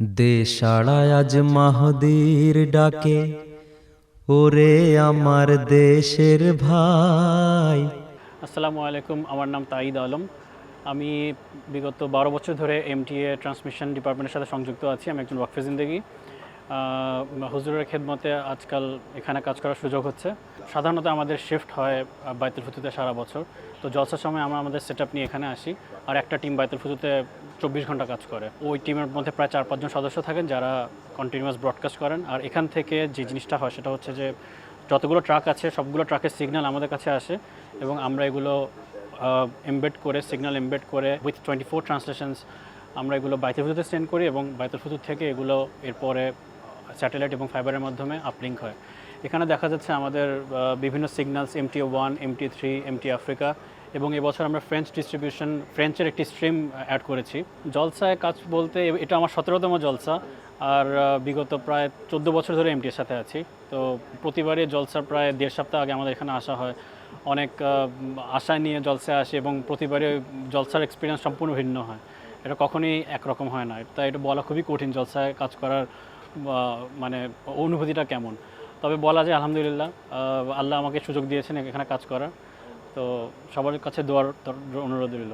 দেশাড়ায় আজ মাহদির ডাকে, ওরে আমার দেশের ভাই। আসসালামু আলাইকুম, আমার নাম তাঈদ আলম। আমি বিগত 12 বছর ধরে এমটিএ ট্রান্সমিশন ডিপার্টমেন্টের সাথে সংযুক্ত আছি। আমি একজন ওয়াকফে জিন্দেগি। হুজুরের খেদমতে আজকাল এখানে কাজ করার সুযোগ হচ্ছে। সাধারণত আমাদের শিফট হয় বাইতুল ফুতুতে সারা বছর। তো জলসার সময় আমরা আমাদের সেট আপ নিয়ে এখানে আসি, আর একটা টিম বাইতুল ফুতুতে 24 ঘন্টা কাজ করে। ওই টিমের মধ্যে প্রায় 4-5 জন সদস্য থাকেন যারা কন্টিনিউয়াস ব্রডকাস্ট করেন। আর এখান থেকে যে জিনিসটা হয় সেটা হচ্ছে যে যতগুলো ট্রাক আছে সবগুলো ট্রাকের সিগন্যাল আমাদের কাছে আসে এবং আমরা এগুলো এমবেড করে, সিগন্যাল এমবেড করে উইথ 24 ট্রান্সলেশনস আমরা এগুলো বাইতুল ফুতুতে সেন্ড করি এবং বাইতুল ফুতুর থেকে এগুলো এরপরে স্যাটেলাইট এবং ফাইবারের মাধ্যমে আপলিঙ্ক হয়। এখানে দেখা যাচ্ছে আমাদের বিভিন্ন signals MTO1, MT3, MT Africa, এবং এবছর আমরা ফ্রেঞ্চের একটি স্ট্রিম অ্যাড করেছি। জলসায় কাজ বলতে এটা আমার 17তম জলসা, আর বিগত প্রায় 14 বছর ধরে এমটির সাথে আছি। তো প্রতিবারই জলসার প্রায় 1.5 সপ্তাহ আগে আমাদের এখানে আসা হয়, অনেক আশা নিয়ে জলসায় আসে এবং প্রতিবারে জলসার এক্সপিরিয়েন্স সম্পূর্ণ ভিন্ন হয়। এটা কখনোই একরকম হয় না, তাই এটা বলা খুবই কঠিন জলসায় কাজ করার মানে অনুভূতিটা কেমন। তবে বলা যায় আলহামদুলিল্লাহ, আল্লাহ আমাকে সুযোগ দিয়েছেন এখানে কাজ করার। তো সবার কাছে দোয়ার অনুরোধ রইল।